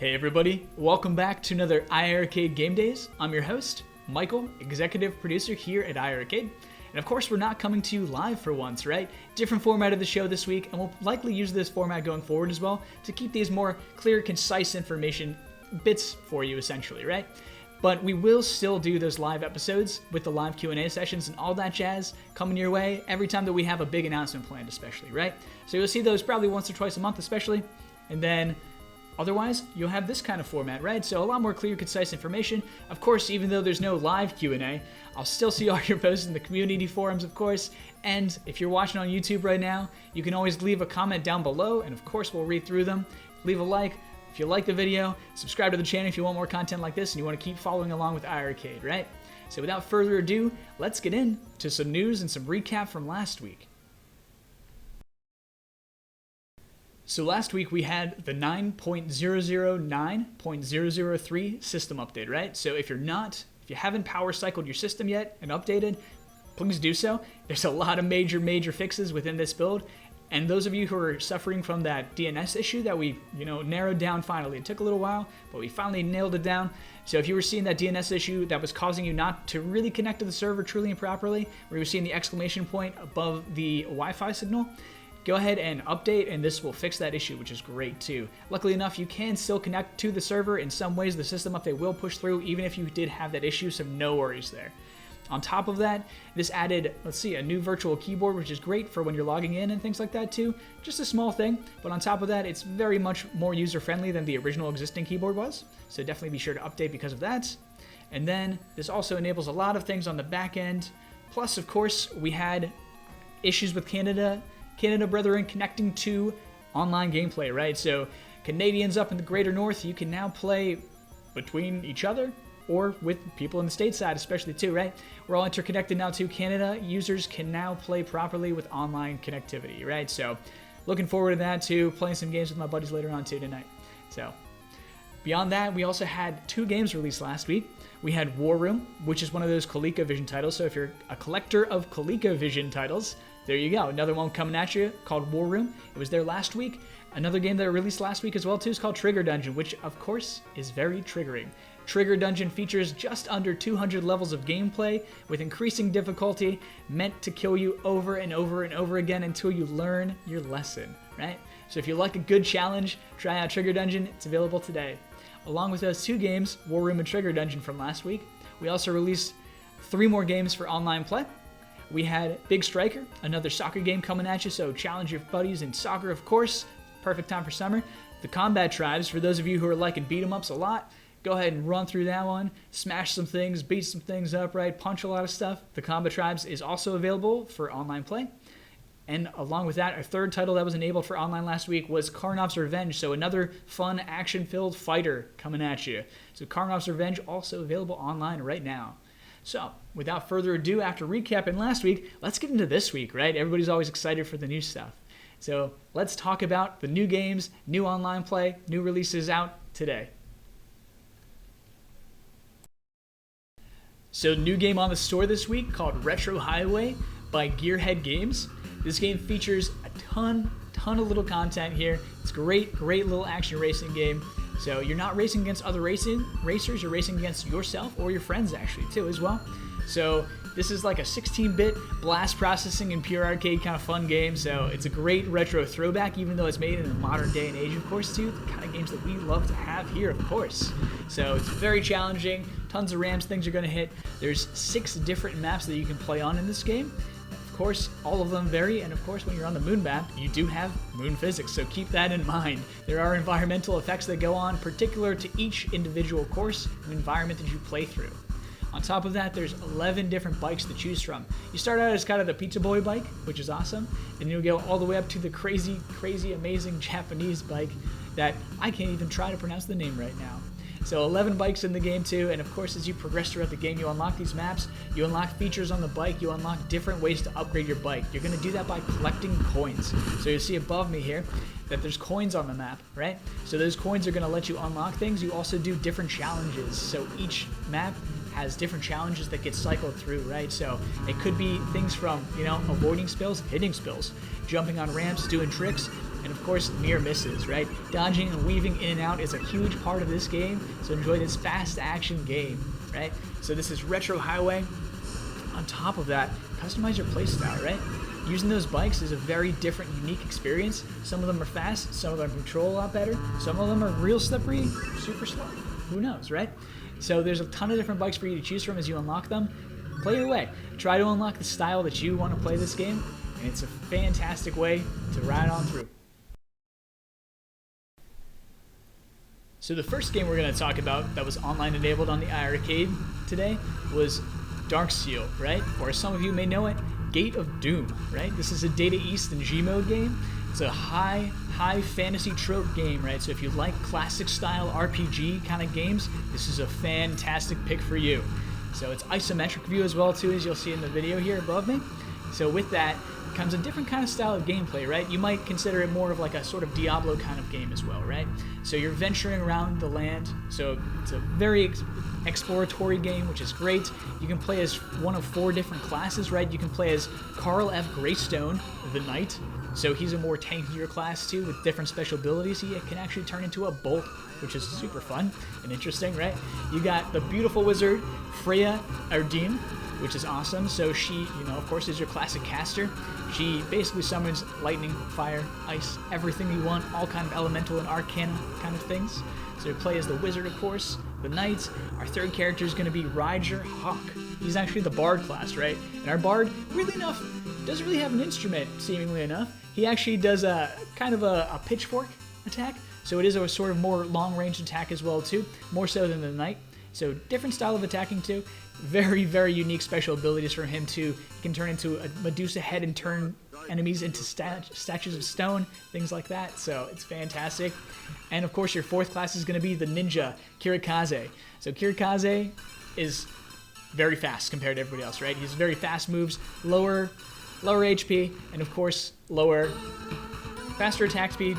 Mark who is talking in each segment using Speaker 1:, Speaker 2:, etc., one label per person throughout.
Speaker 1: Hey everybody, welcome back to another iiRcade Gamedaze. I'm your host, Michael, executive producer here at iiRcade. And of course, we're not coming to you live for once, right? Different format of the show this week, and we'll likely use this format going forward as well to keep these more clear, concise information bits for you, essentially, right? But we will still do those live episodes with the live Q&A sessions and all that jazz coming your way every time that we have a big announcement planned, especially, right? So you'll see those probably once or twice a month, especially, and then otherwise, you'll have this kind of format, right? So a lot more clear, concise information. Of course, even though there's no live Q&A, I'll still see all your posts in the community forums, of course. And if you're watching on YouTube right now, you can always leave a comment down below, and of course, we'll read through them. Leave a like if you like the video. Subscribe to the channel if you want more content like this and you want to keep following along with iiRcade, right? So without further ado, let's get into some news and some recap from last week. So last week we had the 9.009.003 system update, right? So if you haven't power cycled your system yet and updated, please do so. There's a lot of major fixes within this build. And those of you who are suffering from that DNS issue that we, narrowed down finally. It took a little while, but we finally nailed it down. So if you were seeing that DNS issue that was causing you not to really connect to the server truly and properly, where you were seeing the exclamation point above the Wi-Fi signal, go ahead and update, and this will fix that issue, which is great too. Luckily enough, you can still connect to the server. In some ways, the system update will push through, even if you did have that issue, so no worries there. On top of that, this added, a new virtual keyboard, which is great for when you're logging in and things like that too. Just a small thing, but on top of that, it's very much more user-friendly than the original existing keyboard was, so definitely be sure to update because of that. And then, this also enables a lot of things on the back end. Plus, of course, we had issues with Canada brethren connecting to online gameplay, right? So Canadians up in the greater north, you can now play between each other or with people in the stateside especially too, right? We're all interconnected now too. Canada users can now play properly with online connectivity, right? So looking forward to that too, playing some games with my buddies later on too tonight. So beyond that, we also had 2 games released last week. We had War Room, which is one of those ColecoVision titles. So if you're a collector of ColecoVision titles, there you go. Another one coming at you called War Room. It was there last week. Another game that I released last week as well too is called Trigger Dungeon, which of course is very triggering. Trigger Dungeon features just under 200 levels of gameplay with increasing difficulty, meant to kill you over and over and over again until you learn your lesson, right? So if you like a good challenge, try out Trigger Dungeon. It's available today. Along with those 2 games, War Room and Trigger Dungeon from last week, we also released 3 more games for online play. We had Big Striker, another soccer game coming at you, so challenge your buddies in soccer, of course. Perfect time for summer. The Combat Tribes, for those of you who are liking beat-em-ups a lot, go ahead and run through that one, smash some things, beat some things up, right? Punch a lot of stuff. The Combat Tribes is also available for online play. And along with that, our third title that was enabled for online last week was Karnov's Revenge, so another fun, action-filled fighter coming at you. So Karnov's Revenge also available online right now. So, without further ado, after recapping last week, let's get into this week, right? Everybody's always excited for the new stuff. So, let's talk about the new games, new online play, new releases out today. So, new game on the store this week called Retro Highway by Gearhead Games. This game features a ton of little content here. It's great little action racing game. So you're not racing against other racers, you're racing against yourself or your friends actually too as well. So this is like a 16-bit blast processing and pure arcade kind of fun game. So it's a great retro throwback, even though it's made in the modern day and age, of course, too. The kind of games that we love to have here, of course. So it's very challenging, tons of ramps, things are going to hit. There's 6 different maps that you can play on in this game. Of course, all of them vary, and of course, when you're on the moon map, you do have moon physics, so keep that in mind. There are environmental effects that go on, particular to each individual course and environment that you play through. On top of that, there's 11 different bikes to choose from. You start out as kind of the Pizza Boy bike, which is awesome, and you'll go all the way up to the crazy, amazing Japanese bike that I can't even try to pronounce the name right now. So 11 bikes in the game too, and of course as you progress throughout the game, you unlock these maps, you unlock features on the bike, you unlock different ways to upgrade your bike. You're going to do that by collecting coins. So you see above me here that there's coins on the map, right? So those coins are going to let you unlock things. You also do different challenges. So each map has different challenges that get cycled through, right? So it could be things from, avoiding spills, hitting spills, jumping on ramps, doing tricks, and of course near misses, right? Dodging and weaving in and out is a huge part of this game, so enjoy this fast action game, right? So this is Retro Highway. On top of that, customize your playstyle, right? Using those bikes is a very different, unique experience. Some of them are fast, some of them control a lot better, some of them are real slippery, super slow. Who knows, right? So there's a ton of different bikes for you to choose from as you unlock them. Play your way. Try to unlock the style that you want to play this game, and it's a fantastic way to ride on through. So the first game we're going to talk about that was online enabled on the iiRcade today was Darkseal, right? Or as some of you may know it, Gate of Doom, right? This is a Data East and G-Mode game. It's a high fantasy trope game, right? So if you like classic style RPG kind of games, this is a fantastic pick for you. So it's isometric view as well too, as you'll see in the video here above me. So with that comes a different kind of style of gameplay, right? You might consider it more of like a sort of Diablo kind of game as well, right? So you're venturing around the land. So it's a very exploratory game, which is great. You can play as one of 4 different classes, right? You can play as Carl F. Greystone, the Knight. So he's a more tankier class too, with different special abilities. He can actually turn into a bolt, which is super fun and interesting, right? You got the beautiful wizard, Freya Ardeen, which is awesome. So she, of course, is your classic caster. She basically summons lightning, fire, ice, everything you want, all kind of elemental and arcana kind of things. So you play as the wizard, of course, the knight. Our third character is going to be Ryger Hawk. He's actually the bard class, right? And our bard, weirdly enough, doesn't really have an instrument, seemingly enough. He actually does a kind of a pitchfork attack. So it is a sort of more long-range attack as well, too, more so than the knight. So different style of attacking, too. Very, very unique special abilities from him, too. He can turn into a Medusa head and turn enemies into statues of stone, things like that. So it's fantastic. And, of course, your fourth class is going to be the ninja, Kirikaze. So Kirikaze is very fast compared to everybody else, right? He's very fast moves, lower HP, and, of course, faster attack speed.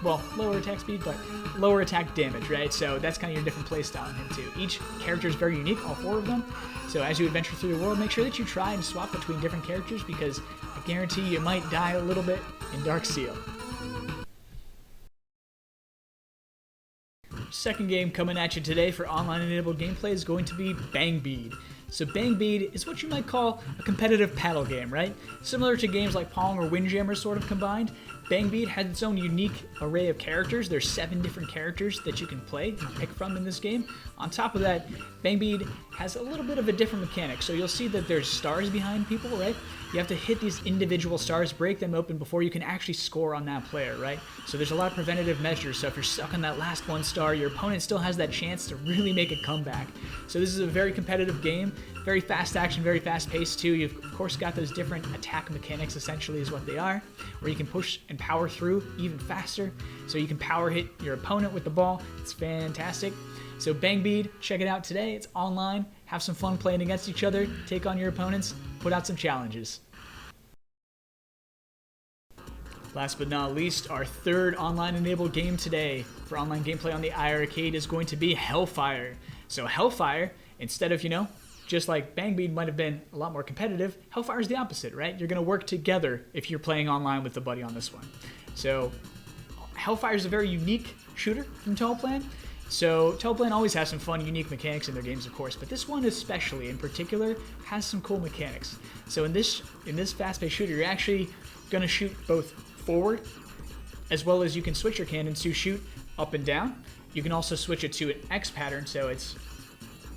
Speaker 1: Well, lower attack speed, but lower attack damage, right? So that's kind of your different playstyle in him too. Each character is very unique, all 4 of them. So as you adventure through the world, make sure that you try and swap between different characters, because I guarantee you might die a little bit in Darkseal. Second game coming at you today for online enabled gameplay is going to be Bang Bead. So Bang Bead is what you might call a competitive paddle game, right? Similar to games like Pong or Windjammer sort of combined. Bang Bead has its own unique array of characters. There's 7 different characters that you can play and pick from in this game. On top of that, Bang Bead has a little bit of a different mechanic. So you'll see that there's stars behind people, right? You have to hit these individual stars, break them open before you can actually score on that player, right? So there's a lot of preventative measures. So if you're stuck on that last 1 star, your opponent still has that chance to really make a comeback. So this is a very competitive game, very fast action, very fast paced too. You've of course got those different attack mechanics, essentially is what they are, where you can push and power through even faster. So you can power hit your opponent with the ball. It's fantastic. So Bang Bead, check it out today. It's online. Have some fun playing against each other. Take on your opponents. Put out some challenges. Last but not least, our third online enabled game today for online gameplay on the iiRcade is going to be Hellfire. So Hellfire, instead of, just like Bang Bead might have been a lot more competitive, Hellfire is the opposite, right? You're going to work together if you're playing online with a buddy on this one. So Hellfire is a very unique shooter from Toaplan. So Toaplan always has some fun, unique mechanics in their games, of course, but this one especially, in particular, has some cool mechanics. So in this fast-paced shooter, you're actually going to shoot both forward, as well as you can switch your cannons to shoot up and down. You can also switch it to an X pattern, so it's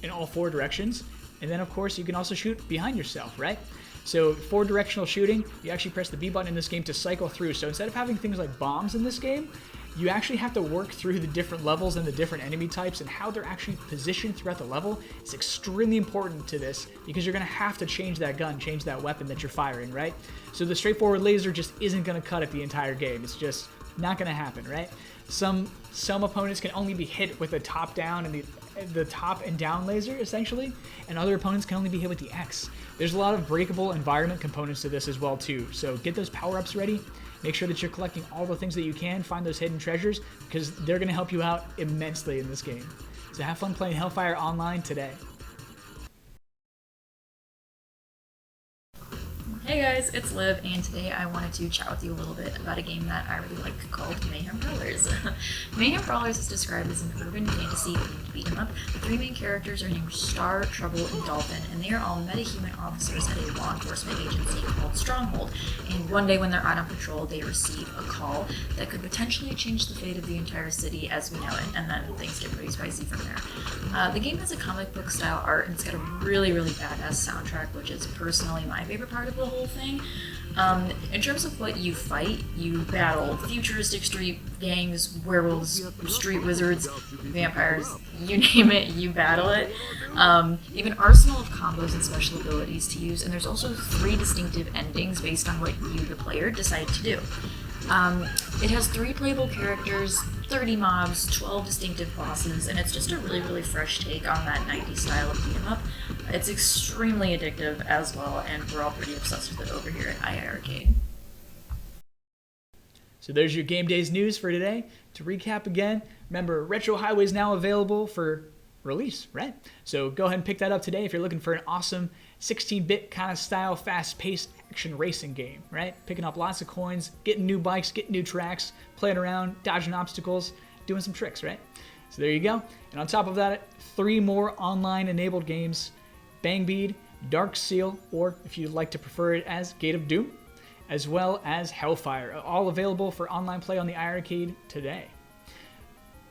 Speaker 1: in all 4 directions. And then, of course, you can also shoot behind yourself, right? So 4-directional shooting, you actually press the B button in this game to cycle through. So instead of having things like bombs in this game, you actually have to work through the different levels and the different enemy types, and how they're actually positioned throughout the level is extremely important to this, because you're going to have to change that gun, change that weapon that you're firing, right? So the straightforward laser just isn't going to cut it the entire game. It's just not going to happen, right? Some opponents can only be hit with the top down and the top and down laser, essentially, and other opponents can only be hit with the X. There's a lot of breakable environment components to this as well too, so get those power-ups ready. Make sure that you're collecting all the things that you can, find those hidden treasures, because they're going to help you out immensely in this game. So have fun playing Hellfire online today.
Speaker 2: Hey guys! guys, it's Liv, and today I wanted to chat with you a little bit about a game that I really like called Mayhem Brawlers. Mayhem Brawlers is described as an urban fantasy themed beat 'em up. The three main characters are named Star, Trouble, and Dolphin, and they are all metahuman officers at a law enforcement agency called Stronghold. And one day when they're out on patrol, they receive a call that could potentially change the fate of the entire city as we know it, and then things get pretty spicy from there. The game has a comic book style art, and it's got a really, really badass soundtrack, which is personally my favorite part of the whole thing. In terms of what you fight, you battle futuristic street gangs, werewolves, street wizards, vampires, you name it, you battle it. You have an arsenal of combos and special abilities to use, and there's also 3 distinctive endings based on what you, the player, decide to do. It has 3 playable characters, 30 mobs, 12 distinctive bosses, and it's just a really, really fresh take on that 90s style of beat 'em up. It's extremely addictive as well, and we're all pretty obsessed with it over here at iiRcade.
Speaker 1: So there's your Gamedaze news for today. To recap again, remember Retro Highway is now available for release, right? So go ahead and pick that up today if you're looking for an awesome 16-bit kind of style, fast-paced action racing game, right? Picking up lots of coins, getting new bikes, getting new tracks, playing around, dodging obstacles, doing some tricks, right? So there you go. And on top of that, 3 more online-enabled games, Bang Bead, Dark Seal, or if you'd like to prefer it as Gate of Doom, as well as Hellfire, all available for online play on the iiRcade today.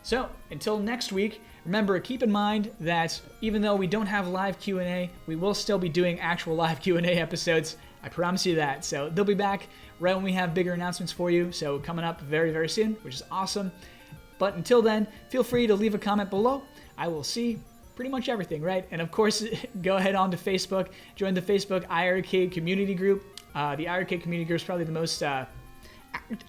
Speaker 1: So until next week, remember, keep in mind that even though we don't have live Q&A, we will still be doing actual live Q&A episodes. I promise you that. So they'll be back right when we have bigger announcements for you. So coming up very, very soon, which is awesome. But until then, feel free to leave a comment below. I will see pretty much everything, right? And of course, go ahead on to Facebook, join the Facebook iiRcade community group. The iiRcade community group is probably the most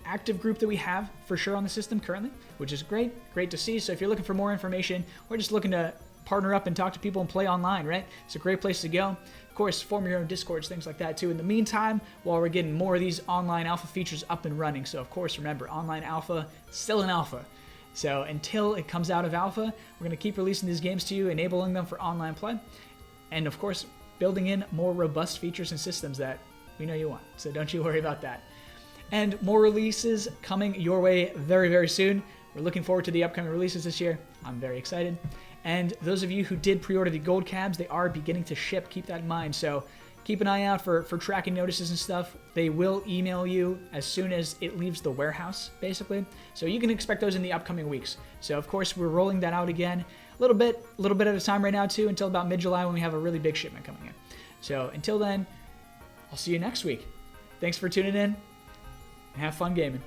Speaker 1: active group that we have for sure on the system currently, which is great to see. So if you're looking for more information or just looking to partner up and talk to people and play online, right, it's a great place to go. Of course, form your own discords, things like that too. In the meantime, while we're getting more of these online alpha features up and running, so of course remember, online alpha still an alpha. So until it comes out of alpha, we're going to keep releasing these games to you, enabling them for online play, and of course building in more robust features and systems that we know you want. So don't you worry about that. And more releases coming your way very, very soon. We're looking forward to the upcoming releases this year. I'm very excited. And those of you who did pre-order the gold cabs, they are beginning to ship. Keep that in mind. So keep an eye out for tracking notices and stuff. They will email you as soon as it leaves the warehouse, basically. So you can expect those in the upcoming weeks. So of course, we're rolling that out again a little bit at a time right now too, until about mid-July when we have a really big shipment coming in. So until then, I'll see you next week. Thanks for tuning in. Have fun gaming.